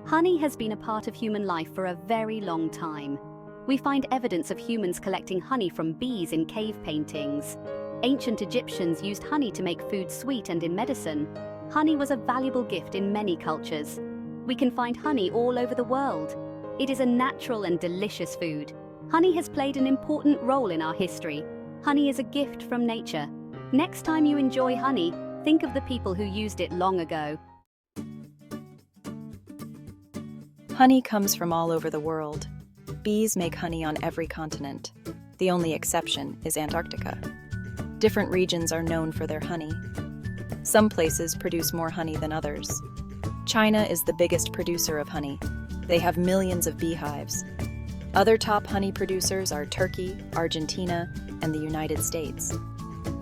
Honey has been a part of human life for a very long time. We find evidence of humans collecting honey from bees in cave paintings. Ancient Egyptians used honey to make food sweet, and in medicine, honey was a valuable gift in many cultures. We can find honey all over the world. It is a natural and delicious food. Honey has played an important role in our history. Honey is a gift from nature. Next time you enjoy honey, think of the people who used it long ago. Honey comes from all over the world. Bees make honey on every continent. The only exception is Antarctica. Different regions are known for their honey. Some places produce more honey than others. China is the biggest producer of honey. They have millions of beehives. Other top honey producers are Turkey, Argentina, and the United States.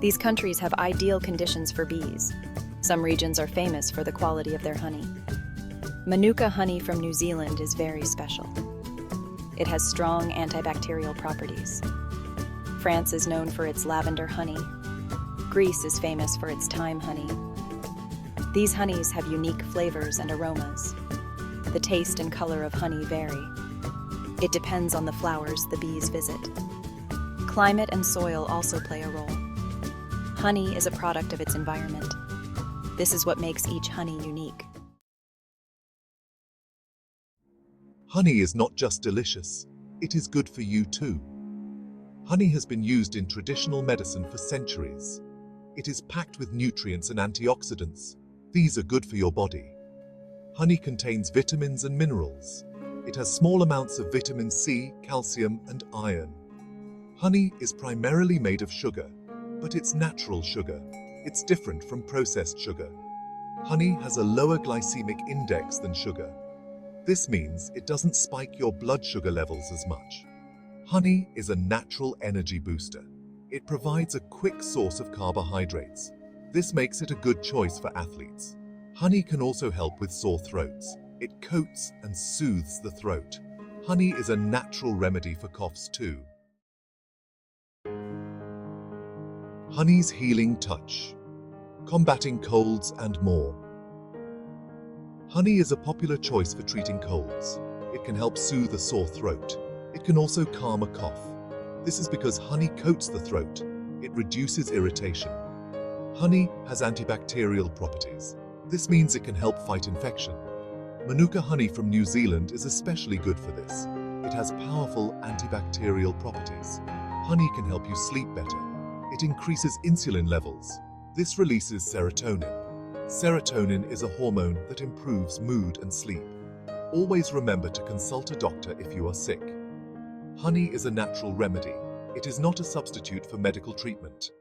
These countries have ideal conditions for bees. Some regions are famous for the quality of their honey. Manuka honey from New Zealand is very special. It has strong antibacterial properties. France is known for its lavender honey. Greece is famous for its thyme honey. These honeys have unique flavors and aromas. The taste and color of honey vary. It depends on the flowers the bees visit. Climate and soil also play a role. Honey is a product of its environment. This is what makes each honey unique. Honey is not just delicious, it is good for you too. Honey has been used in traditional medicine for centuries. It is packed with nutrients and antioxidants. These are good for your body. Honey contains vitamins and minerals. It has small amounts of vitamin C, calcium, and iron. Honey is primarily made of sugar, but it's natural sugar. It's different from processed sugar. Honey has a lower glycemic index than sugar. This means it doesn't spike your blood sugar levels as much. Honey is a natural energy booster. It provides a quick source of carbohydrates. This makes it a good choice for athletes. Honey can also help with sore throats. It coats and soothes the throat. Honey is a natural remedy for coughs too. Honey's healing touch. Combating colds and more. Honey is a popular choice for treating colds. It can help soothe a sore throat. It can also calm a cough. This is because honey coats the throat. It reduces irritation. Honey has antibacterial properties. This means it can help fight infection. Manuka honey from New Zealand is especially good for this. It has powerful antibacterial properties. Honey can help you sleep better. It increases insulin levels. This releases serotonin. Serotonin is a hormone that improves mood and sleep. Always remember to consult a doctor if you are sick. Honey is a natural remedy. It is not a substitute for medical treatment.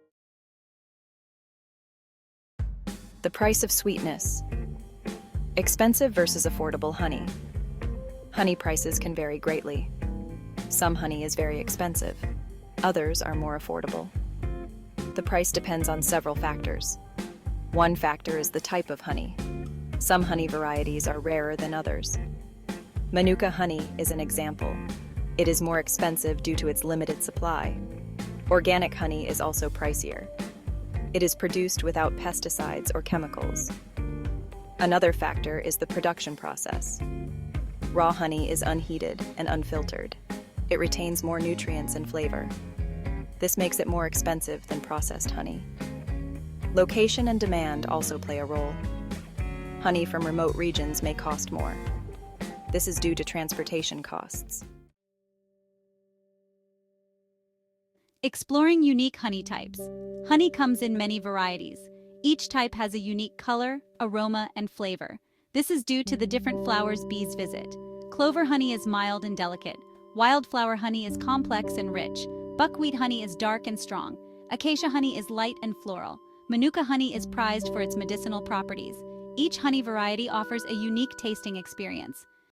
The price of sweetness. Expensive versus affordable honey. Honey prices can vary greatly. Some honey is very expensive. Others are more affordable. The price depends on several factors. One factor is the type of honey. Some honey varieties are rarer than others. Manuka honey is an example. It is more expensive due to its limited supply. Organic honey is also pricier. It is produced without pesticides or chemicals. Another factor is the production process. Raw honey is unheated and unfiltered. It retains more nutrients and flavor. This makes it more expensive than processed honey. Location and demand also play a role. Honey from remote regions may cost more. This is due to transportation costs. Exploring unique honey types. Honey comes in many varieties. Each type has a unique color, aroma, and flavor. This is due to the different flowers bees visit. Clover honey is mild and delicate. Wildflower honey is complex and rich. Buckwheat honey is dark and strong. Acacia honey is light and floral. Manuka honey is prized for its medicinal properties. Each honey variety offers a unique tasting experience.